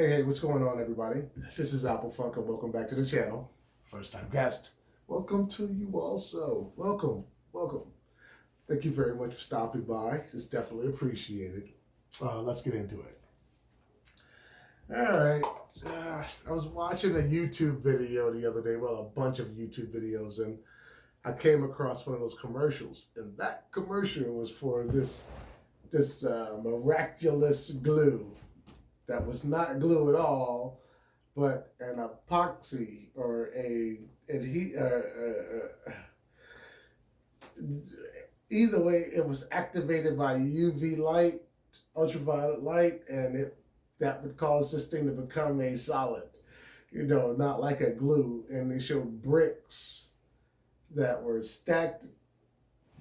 Hey, what's going on, everybody? This is AppleFUNk, and welcome back to the channel. First time guest, welcome to you also. Welcome. Thank you very much for stopping by. It's definitely appreciated. Let's get into it. All right. I was watching a YouTube video the other day, well, a bunch of YouTube videos, and I came across one of those commercials, and that commercial was for this miraculous glue that was not glue at all, but an epoxy or either way, it was activated by UV light, ultraviolet light, and that would cause this thing to become a solid, not like a glue. And they showed bricks that were stacked,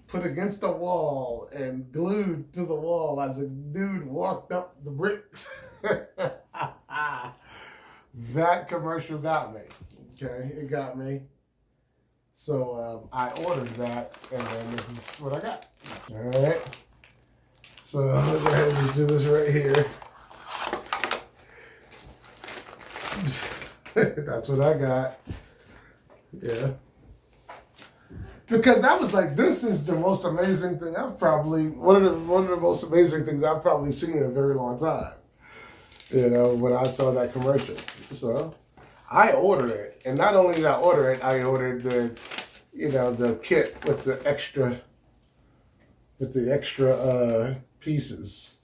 put against a wall and glued to the wall as a dude walked up the bricks. That commercial got me. Okay, it got me. So I ordered that, and then this is what I got. All right. So I'm gonna go ahead and just do this right here. That's what I got. Yeah. Because I was like, this is the most amazing thing one of the most amazing things I've probably seen in a very long time. When I saw that commercial. So I ordered it. And not only did I order it, I ordered the kit with the extra pieces.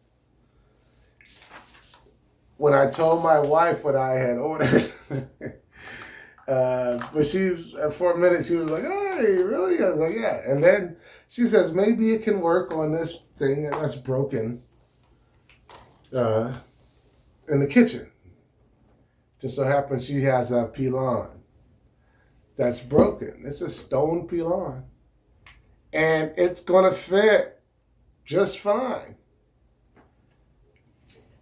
When I told my wife what I had ordered, but for a minute, she was like, "Hey, really?" I was like, "Yeah." And then she says, "Maybe it can work on this thing that's broken in the kitchen." Just so happens she has a pilon that's broken. It's a stone pilon. And it's going to fit just fine.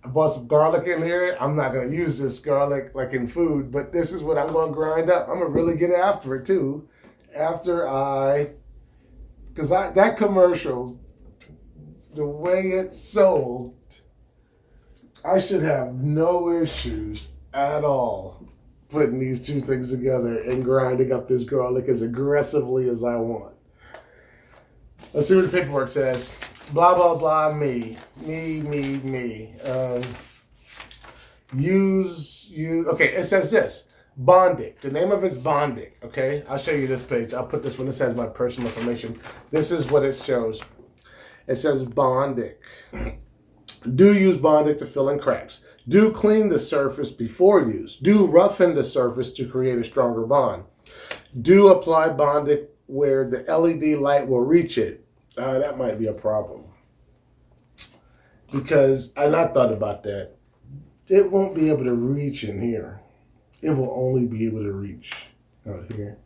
I bought some garlic in here. I'm not going to use this garlic like in food, but this is what I'm going to grind up. I'm going to really get after it too. Because that commercial, the way it's sold, I should have no issues at all putting these two things together and grinding up this garlic as aggressively as I want. Let's see what the paperwork says. Blah, blah, blah, me. Okay, it says this. Bondic. The name of it's Bondic, okay? I'll show you this page. I'll put this one. It says my personal information. This is what it shows. It says Bondic. Do use Bondic to fill in cracks. Do clean the surface before use. Do roughen the surface to create a stronger bond. Do apply Bondic where the LED light will reach it. That might be a problem. And I thought about that. It won't be able to reach in here. It will only be able to reach out here.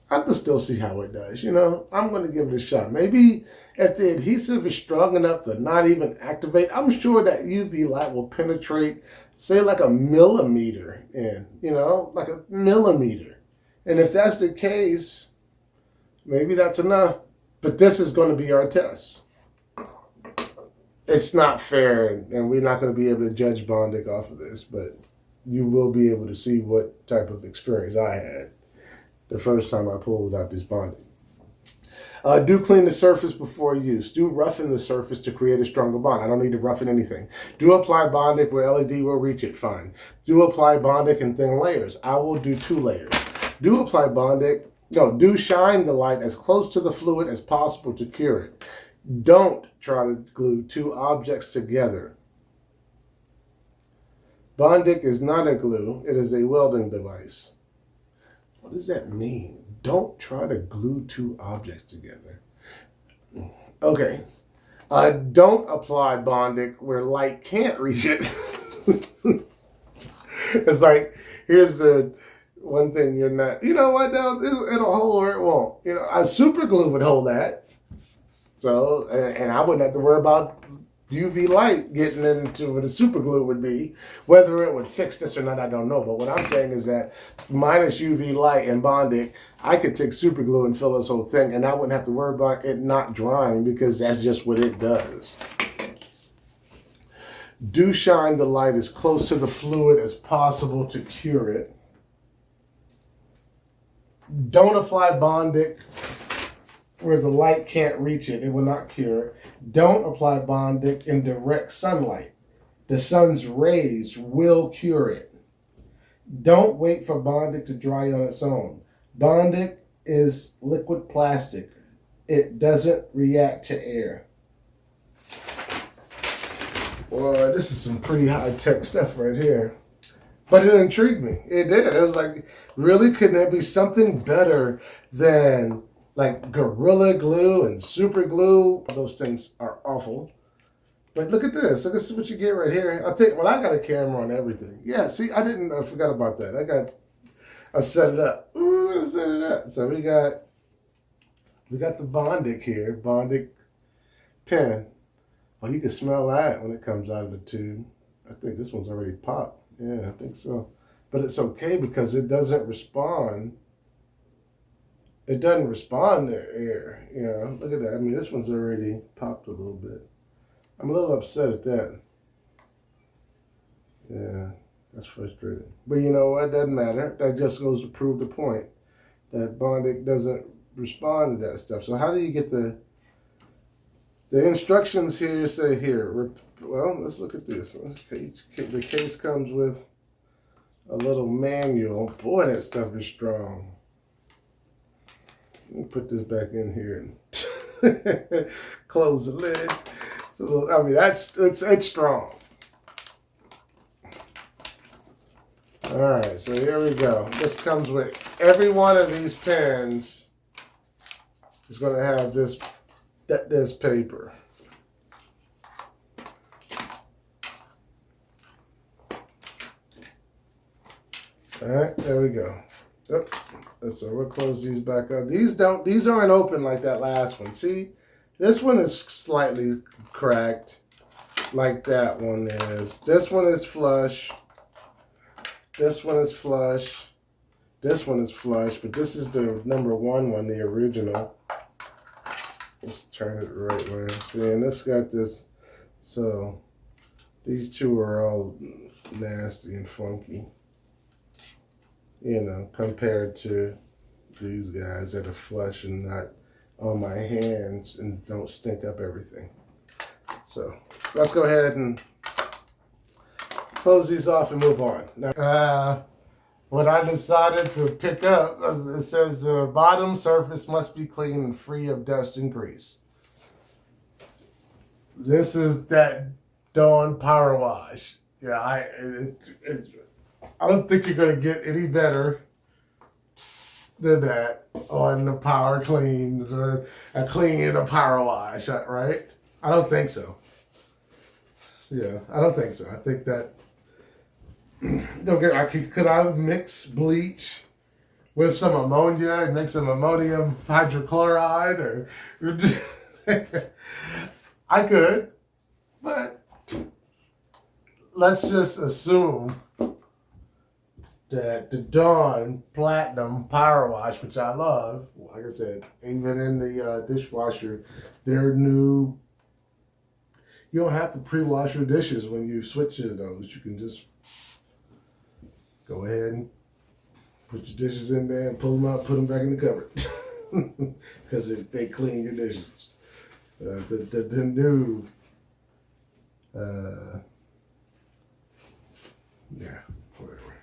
I can still see how it does, I'm going to give it a shot. Maybe if the adhesive is strong enough to not even activate, I'm sure that UV light will penetrate, say, like a millimeter in, like a millimeter. And if that's the case, maybe that's enough. But this is going to be our test. It's not fair, and we're not going to be able to judge Bondic off of this, but you will be able to see what type of experience I had the first time I pulled out this Bondic. Do clean the surface before use. Do roughen the surface to create a stronger bond. I don't need to roughen anything. Do apply Bondic where LED will reach it. Fine. Do apply Bondic in thin layers. I will do 2 layers. Do apply Bondic. No, do shine the light as close to the fluid as possible to cure it. Don't try to glue 2 objects together. Bondic is not a glue. It is a welding device. What does that mean? Don't try to glue 2 objects together. Okay. Don't apply Bondic where light can't reach it. It's like, here's the one thing you're not, what, no, it'll hold or it won't. A super glue would hold that. So, and I wouldn't have to worry about UV light getting into what a super glue would be. Whether it would fix this or not, I don't know. But what I'm saying is that minus UV light and Bondic, I could take super glue and fill this whole thing, and I wouldn't have to worry about it not drying because that's just what it does. Do shine the light as close to the fluid as possible to cure it. Don't apply Bondic where the light can't reach it. It will not cure it. Don't apply Bondic in direct sunlight. The sun's rays will cure it. Don't wait for Bondic to dry on its own. Bondic is liquid plastic. It doesn't react to air. Well, this is some pretty high-tech stuff right here. But it intrigued me. It did. It was like, really, couldn't there be something better than like Gorilla Glue and Super Glue? Those things are awful. But look at this. So this is what you get right here. I got a camera on everything. Yeah, see, I forgot about that. I set it up. Ooh, I set it up. So we got the Bondic here. Bondic pen. Oh, you can smell that when it comes out of the tube. I think this one's already popped. Yeah, I think so. But it's okay because it doesn't respond. It doesn't respond to air. You know, look at that. I mean, this one's already popped a little bit. I'm a little upset at that. Yeah, that's frustrating. But you know what? It doesn't matter. That just goes to prove the point that Bondic doesn't respond to that stuff. So how do you get the instructions here say here? Well, let's look at this. Okay, the case comes with a little manual. Boy, that stuff is strong. Let me put this back in here and close the lid. So I mean, it's strong. All right, so here we go. This comes with every one of these pens is going to have this paper. All right, there we go. Yep. So we'll close these back up. These aren't open like that last one. See, this one is slightly cracked, like that one is. This one is flush. This one is flush. This one is flush, but this is the number one, the original. Let's turn it the right way. See, and this got this. So these two are all nasty and funky, you know, compared to these guys that are flush and not on my hands and don't stink up everything. So let's go ahead and close these off and move on. Now, what I decided to pick up, it says the bottom surface must be clean and free of dust and grease. This is that Dawn Power Wash. Yeah, I don't think you're going to get any better than that on the Power Clean, or a clean and a Power Wash, right? I don't think so. Yeah, I don't think so. I think that could I mix bleach with some ammonia and make some ammonium hydrochloride, or I could, but let's just assume that the Dawn Platinum Power Wash, which I love, like I said, even in the dishwasher, they're new. You don't have to pre-wash your dishes when you switch to those. You can just go ahead and put your dishes in there and pull them out, put them back in the cupboard. Because they clean your dishes. The new, yeah, whatever.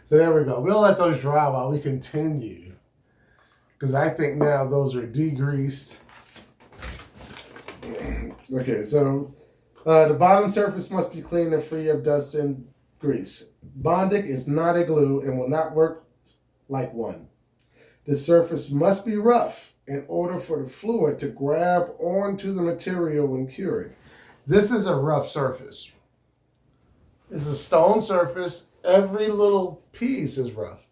So there we go. We'll let those dry while we continue. Because I think now those are degreased. Okay, so the bottom surface must be clean and free of dust and grease. Bondic is not a glue and will not work like one. The surface must be rough in order for the fluid to grab onto the material when curing. This is a rough surface. It's a stone surface. Every little piece is rough.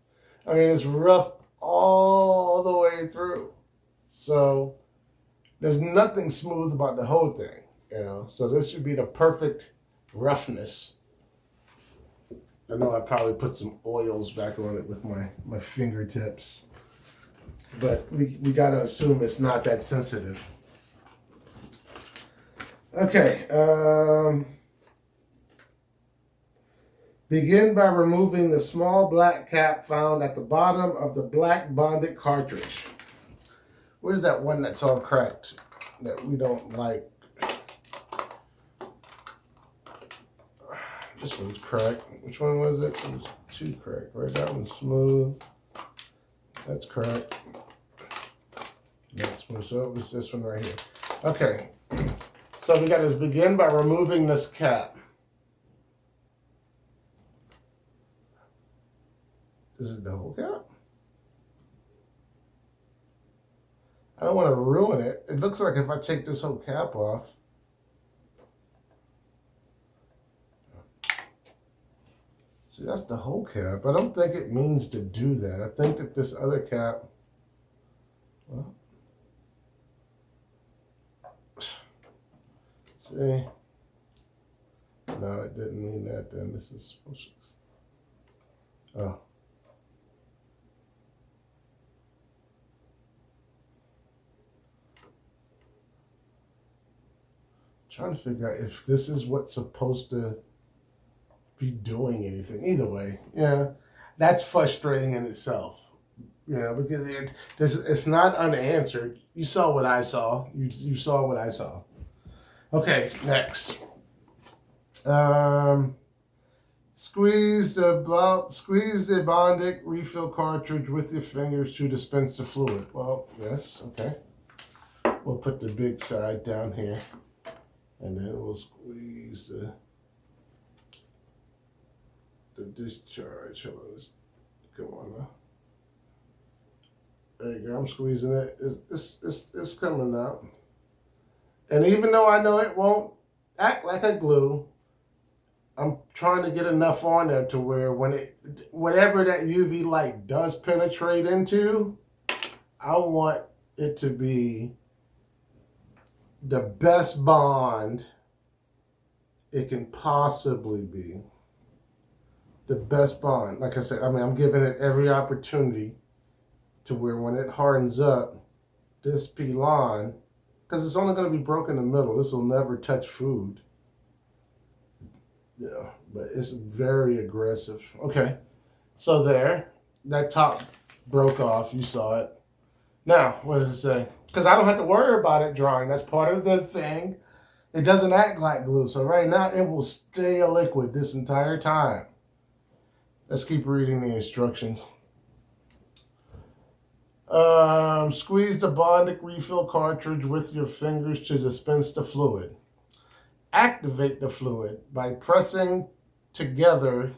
I mean, it's rough all the way through. So there's nothing smooth about the whole thing, you know. So this should be the perfect roughness. I know I probably put some oils back on it with my fingertips, but we gotta assume it's not that sensitive. Okay, Begin by removing the small black cap found at the bottom of the black Bondic cartridge. Where's that one that's all cracked that we don't like? This one's cracked. Which one was it? It was two cracked, right? That one's smooth. That's cracked. That's smooth. So it was this one right here. Okay. So we got to begin by removing this cap. Is it the whole cap? I don't want to ruin it. It looks like if I take this whole cap off. See, that's the whole cap. I don't think it means to do that. I think that this other cap, well, see, no, it didn't mean that then. This is supposed to, oh. Trying to figure out if this is what's supposed to be doing anything. Either way, yeah, that's frustrating in itself. You know, because it's not unanswered. You saw what I saw. You saw what I saw. Okay, next. Squeeze the Bondic refill cartridge with your fingers to dispense the fluid. Well, yes, okay. We'll put the big side down here. And then we'll squeeze the discharge. Hold on, come on now. There you go. I'm squeezing it. It's coming out. And even though I know it won't act like a glue, I'm trying to get enough on there to where whatever that UV light does penetrate into, I want it to be the best bond it can possibly be. The best bond. Like I said, I mean, I'm giving it every opportunity to where when it hardens up, this pilon, because it's only going to be broken in the middle. This will never touch food. Yeah, but it's very aggressive. Okay, so there, that top broke off. You saw it. Now, what does it say? Because I don't have to worry about it drying. That's part of the thing. It doesn't act like glue. So right now, it will stay a liquid this entire time. Let's keep reading the instructions. Squeeze the Bondic refill cartridge with your fingers to dispense the fluid. Activate the fluid by pressing together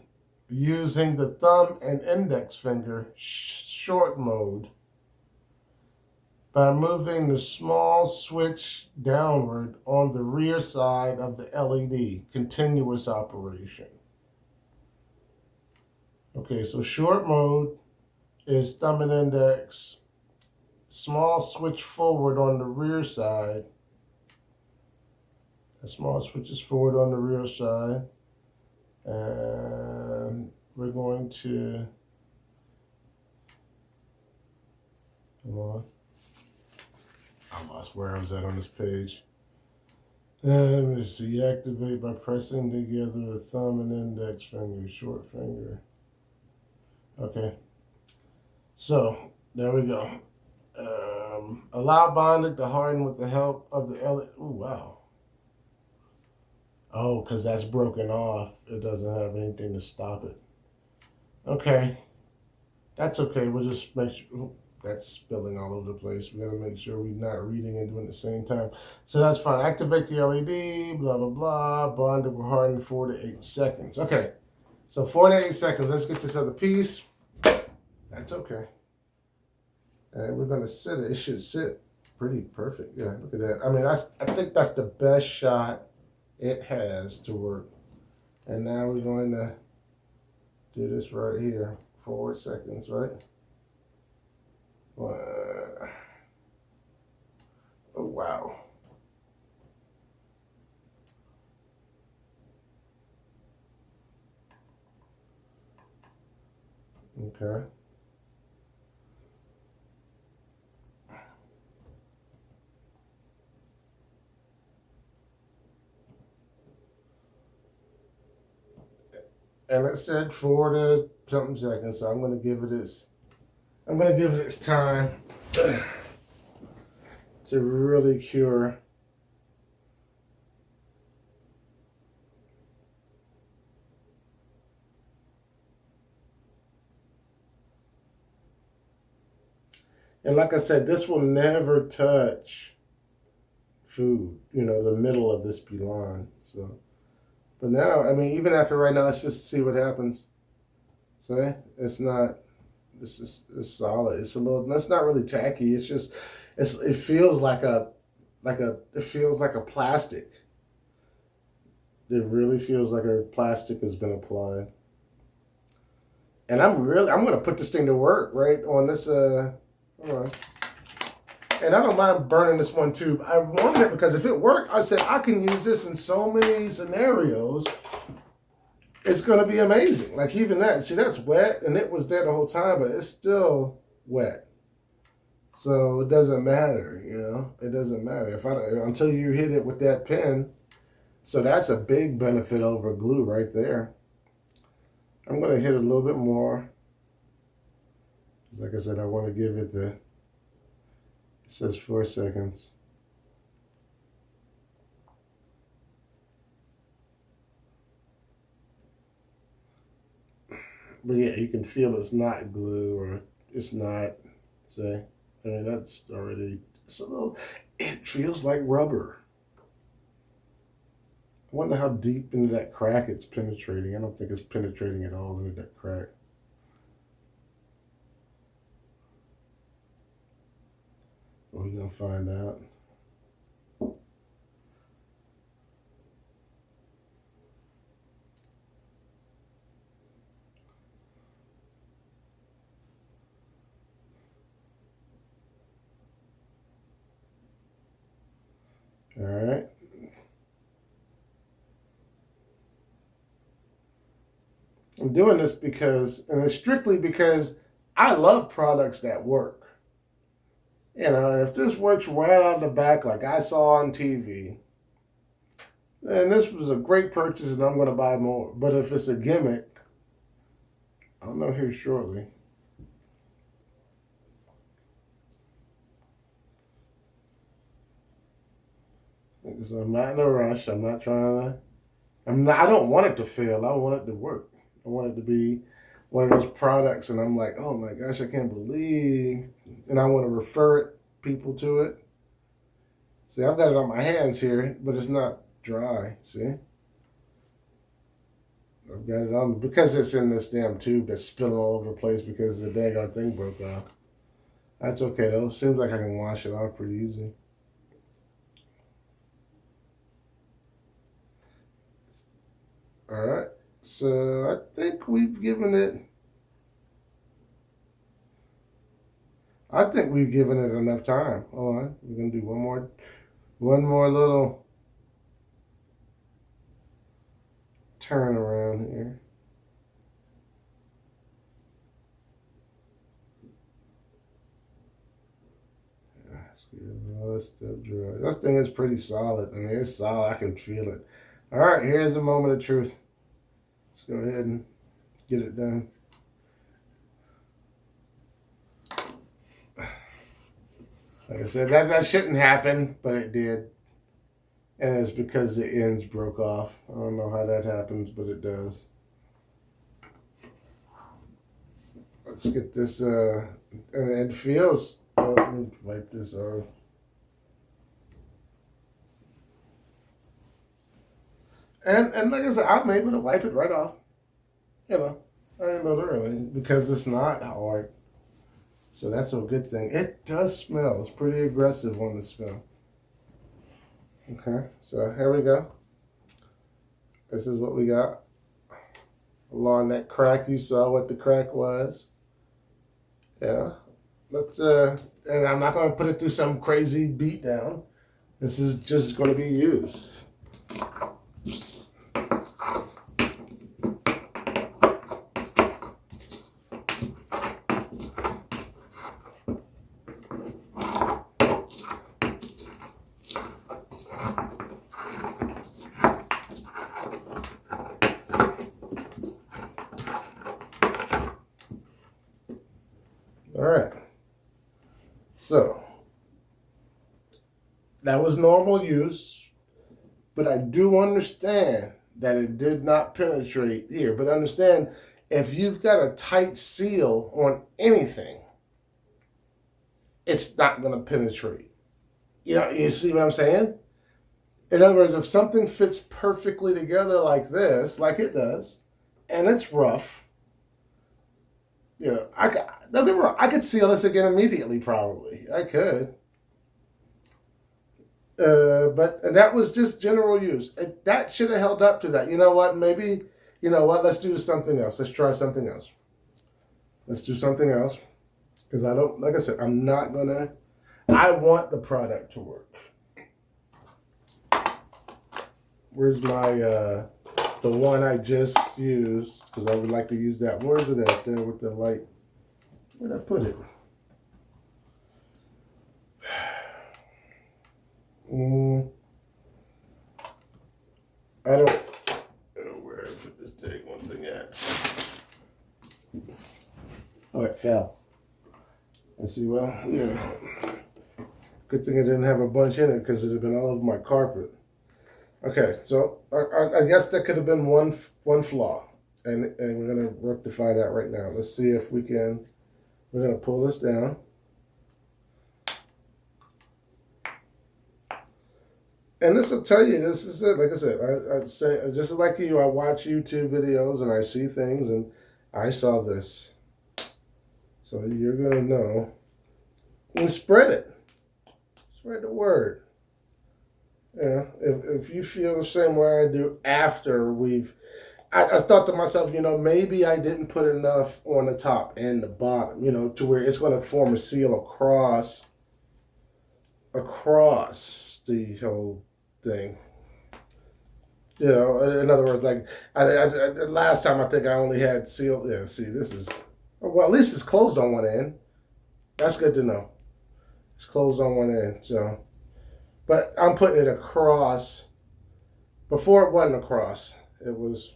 using the thumb and index finger short mode. By moving the small switch downward on the rear side of the LED, continuous operation. Okay, so short mode is thumb and index, small switch forward on the rear side. A small switch is forward on the rear side. And we're going to, come on. I lost where I was at on this page. And let's see, activate by pressing together the thumb and index finger, short finger. Okay. So, there we go. Allow Bondic to harden with the help of the LED. Ooh, wow. Oh, because that's broken off. It doesn't have anything to stop it. Okay. That's okay. We'll just make sure. Ooh, that's spilling all over the place. We got to make sure we're not reading and doing it at the same time. So that's fine. Activate the LED, blah, blah, blah. Bondic will harden 4 to 8 seconds. Okay. So 4 to 8 seconds. Let's get this other piece. That's okay. And we're going to sit it. It should sit pretty perfect. Yeah, look at that. I mean, I think that's the best shot it has to work. And now we're going to do this right here. 4 seconds, right? Oh, wow. Okay. And it said 4 to something seconds, so I'm gonna give it its time to really cure. And like I said, this will never touch food, the middle of this line. So, but now, I mean, even after right now, let's just see what happens. See, it's not, it's solid. It's a little, that's not really tacky. It's just, it feels it feels like a plastic. It really feels like a plastic has been applied. And I'm going to put this thing to work right on this, hold on. And I don't mind burning this one too. I wanted it because if it worked, I said I can use this in so many scenarios. It's going to be amazing. Like even that, see that's wet and it was there the whole time, but it's still wet. So it doesn't matter, it doesn't matter. Until you hit it with that pen. So that's a big benefit over glue right there. I'm going to hit it a little bit more. Because like I said, I want to give it it says 4 seconds. But yeah, you can feel it's not glue or it's not, see? I mean, that's already, it feels like rubber. I wonder how deep into that crack it's penetrating. I don't think it's penetrating at all into that crack. We're going to find out. All right. I'm doing this and it's strictly because I love products that work. If this works right out of the back like I saw on TV, then this was a great purchase and I'm going to buy more. But if it's a gimmick, I'll know here shortly. So I'm not in a rush. I'm not trying to, I don't want it to fail. I want it to work. I want it to be one of those products and I'm like, oh my gosh, I can't believe, and I want to refer people to it. See, I've got it on my hands here, but it's not dry, see? I've got it on, because it's in this damn tube that's spilling all over the place because the daggone thing broke off. That's okay though, seems like I can wash it off pretty easy. All right, so I think we've given it enough time. Hold on, we're gonna do one more little turn around here. Let's get all this stuff dry. This thing is pretty solid. I mean, it's solid. I can feel it. All right, here's the moment of truth. Let's go ahead and get it done. Like I said, that shouldn't happen, but it did. And it's because the ends broke off. I don't know how that happens, but it does. Let's get this, and it feels, let me wipe this off. And like I said, I'm able to wipe it right off. Literally, because it's not hard. So that's a good thing. It does smell. It's pretty aggressive on the smell. Okay, so here we go. This is what we got. Along that crack, you saw what the crack was. Yeah. Let's and I'm not gonna put it through some crazy beat down. This is just gonna be used. So that was normal use, but I do understand that it did not penetrate here. But understand, if you've got a tight seal on anything, it's not going to penetrate. You see what I'm saying? In other words, if something fits perfectly together like this, like it does, and it's rough, don't get me wrong, I could seal this again immediately, probably. I could. But that was just general use. That should have held up to that. You know what? Maybe, let's do something else. Let's try something else. Let's do something else. Because like I said, I want the product to work. Where's my, the one I just used? Because I would like to use that. Where is it at there with the light? Where'd I put it? I don't know where I put this dang one thing at. Oh, it fell. Let's see, well, yeah. Good thing I didn't have a bunch in it because it had been all over my carpet. Okay, so I guess that could have been one flaw. And we're going to rectify that right now. Let's see if we can. We're going to pull this down. And this will tell you, this is it. Like I said, I'd say, just like you, I watch YouTube videos and I see things, and I saw this. So you're going to know. And spread it. Spread the word. Yeah, if you feel the same way I do after I thought to myself, maybe I didn't put enough on the top and the bottom, to where it's going to form a seal across the whole thing. In other words, like last time I think I only had seal. Yeah, see, this is, well, at least it's closed on one end. That's good to know. It's closed on one end, so. But I'm putting it across. Before it wasn't across. It was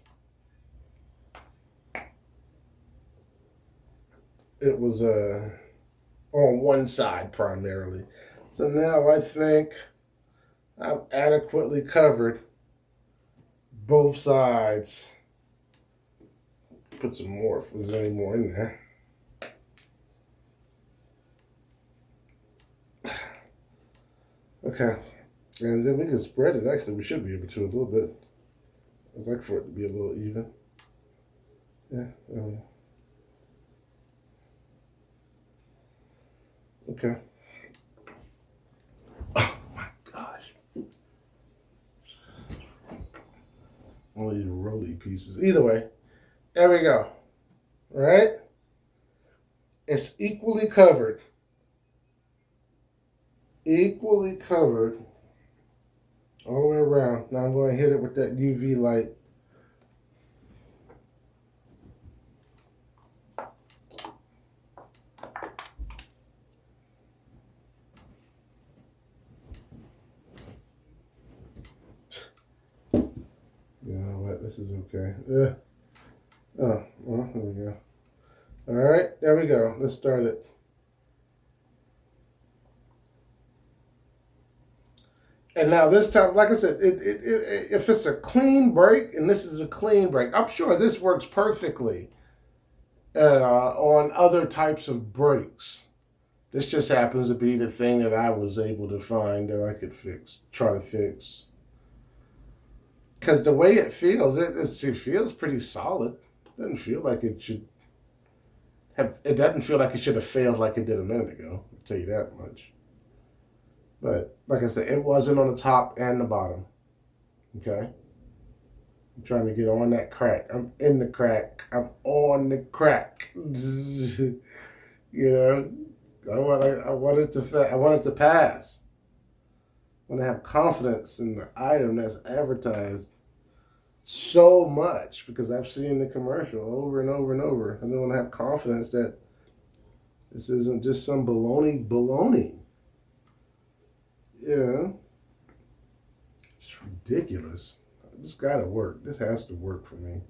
on one side primarily. So now I think I've adequately covered both sides. Put some more if there's any more in there. Okay, and then we can spread it. Actually, we should be able to a little bit. I'd like for it to be a little even. Yeah. Okay. Oh my gosh. One of these roly pieces. Either way, there we go. All right? It's equally covered. Equally covered all the way around. Now I'm going to hit it with that UV light. You know what? This is okay. Oh, well, there we go. All right, there we go. Let's start it. And now this time, like I said, if it's a clean break, and this is a clean break, I'm sure this works perfectly on other types of breaks. This just happens to be the thing that I was able to find that I could try to fix. Because the way it feels, it feels pretty solid. It doesn't feel like it should have. It doesn't feel like it should have failed like it did a minute ago. I'll tell you that much. But like I said, it wasn't on the top and the bottom. Okay? I'm trying to get on that crack. I'm in the crack. I'm on the crack. I want it to pass. I want to have confidence in the item that's advertised so much because I've seen the commercial over and over and over. I don't want to have confidence that this isn't just some baloney. Yeah. It's ridiculous. This got to work. This has to work for me.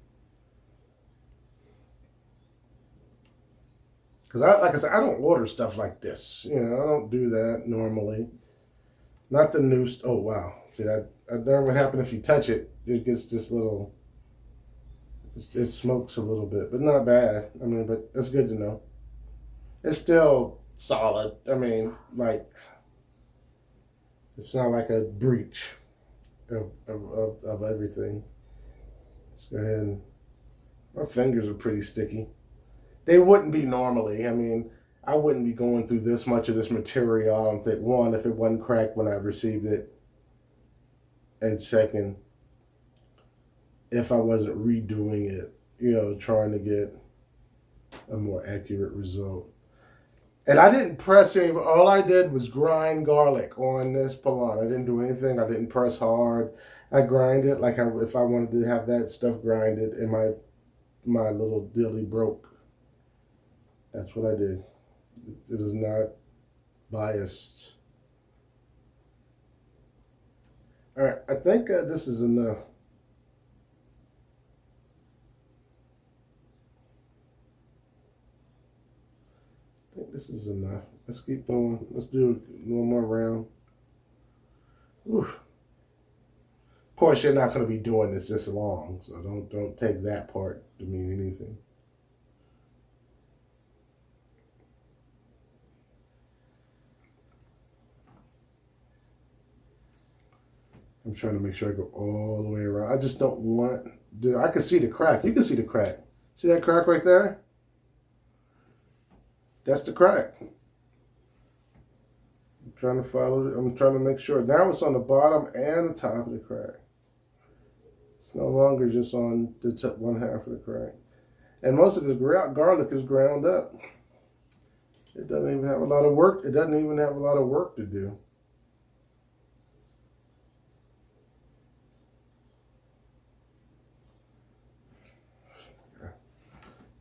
Because like I said, I don't order stuff like this. You know, I don't do that normally. Not the new. Oh wow! See that? That never happen if you touch it. It gets this little. It smokes a little bit, but not bad. I mean, but it's good to know. It's still solid. I mean, like it's not like a breach of everything. Let's go ahead and. My fingers are pretty sticky. They wouldn't be normally. I mean, I wouldn't be going through this much of this material. I don't think, one, if it wasn't cracked when I received it, and second, if I wasn't redoing it, you know, trying to get a more accurate result. And I didn't press any, all I did was grind garlic on this pilon. I didn't do anything. I didn't press hard. I grind it like if I wanted to have that stuff grinded and my little dilly broke. That's what I did. It is not biased. All right, I think this is enough. I think this is enough. Let's keep going. Let's do one more round. Whew. Of course, you're not going to be doing this long, so don't take that part to mean anything. I'm trying to make sure I go all the way around. I just don't want. Dude, I can see the crack. You can see the crack. See that crack right there? That's the crack. I'm trying to follow it. I'm trying to make sure. Now it's on the bottom and the top of the crack. It's no longer just on the top one half of the crack. And most of this garlic is ground up. It doesn't even have a lot of work. It doesn't even have a lot of work to do.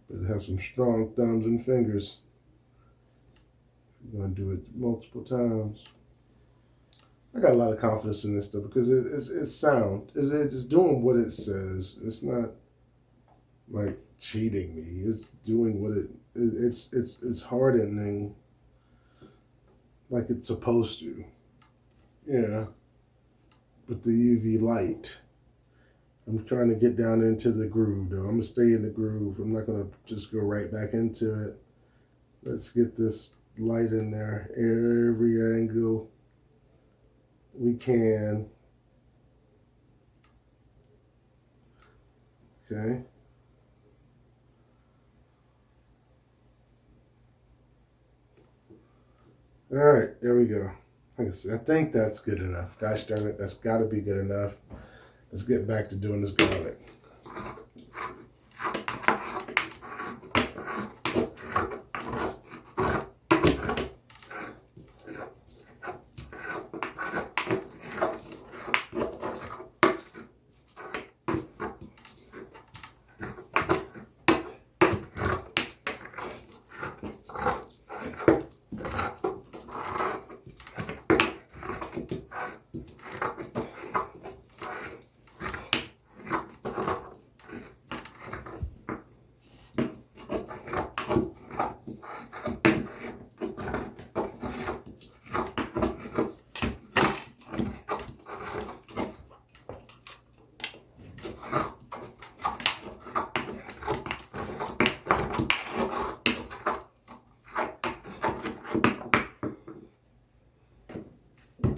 But it has some strong thumbs and fingers. You're going to do it multiple times. I got a lot of confidence in this stuff because it's sound. It's doing what it says. It's not like cheating me. It's doing what it's hardening like it's supposed to. Yeah. With the UV light. I'm trying to get down into the groove though. I'm going to stay in the groove. I'm not going to just go right back into it. Let's get this light in there. Every angle we can. Okay. All right, there we go. Like I said, I think that's good enough. Gosh darn it, that's got to be good enough. Let's get back to doing this garlic.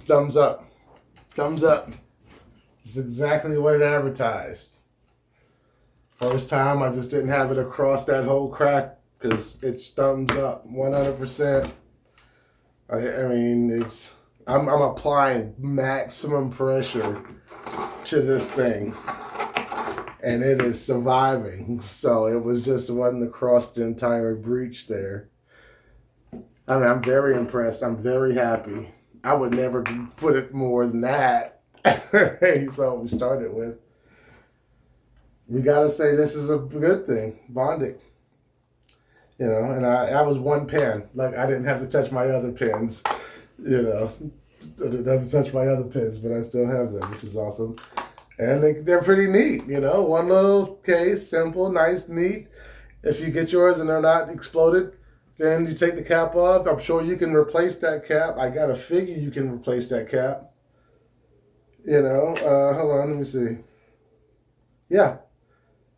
Thumbs up. Thumbs up. It's exactly what it advertised. First time, I just didn't have it across that whole crack because it's thumbs up 100%. I mean, I'm applying maximum pressure to this thing, and it is surviving. So it wasn't across the entire breach there. I mean, I'm very impressed. I'm very happy. I would never put it more than that. So we started with. We gotta say this is a good thing, Bondic. You know, and I was one pen. Like I didn't have to touch my other pens. You know, it doesn't touch my other pens, but I still have them, which is awesome. And they're pretty neat. You know, one little case, simple, nice, neat. If you get yours and they're not exploded, Then you take the cap off. I'm sure you can replace that cap. I got to figure you can replace that cap. You know, hold on, let me see. Yeah,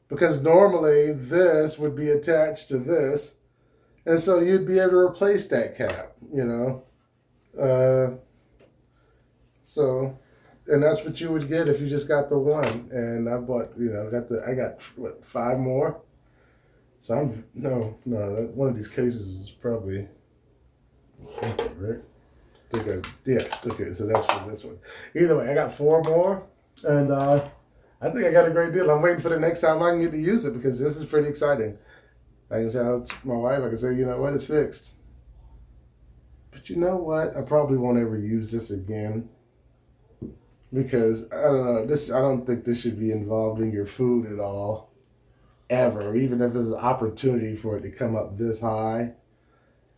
because normally this would be attached to this, and so you'd be able to replace that cap. You know, so, and that's what you would get if you just got the one. And I bought, you know, I got what, 5 more. So one of these cases is probably right. Yeah, okay, so that's for this one. Either way, I got 4 more, and I think I got a great deal. I'm waiting for the next time I can get to use it because this is pretty exciting. I can say to my wife, I can say, you know what, it's fixed. But you know what? I probably won't ever use this again because I don't know. I don't think this should be involved in your food at all, ever. Even if there's an opportunity for it to come up this high,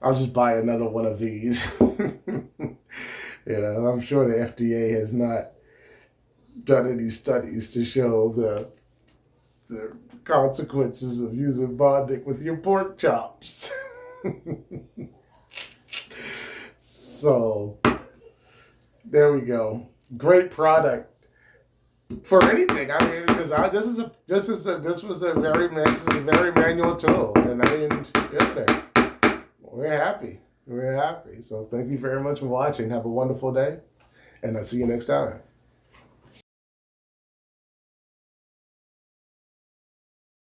I'll just buy another one of these. You know, I'm sure the FDA has not done any studies to show the consequences of using Bondic with your pork chops. So there we go. Great product for anything. I mean, because this was a very manual tool, and I mean, yeah, we're happy. We're happy. So thank you very much for watching. Have a wonderful day, and I'll see you next time.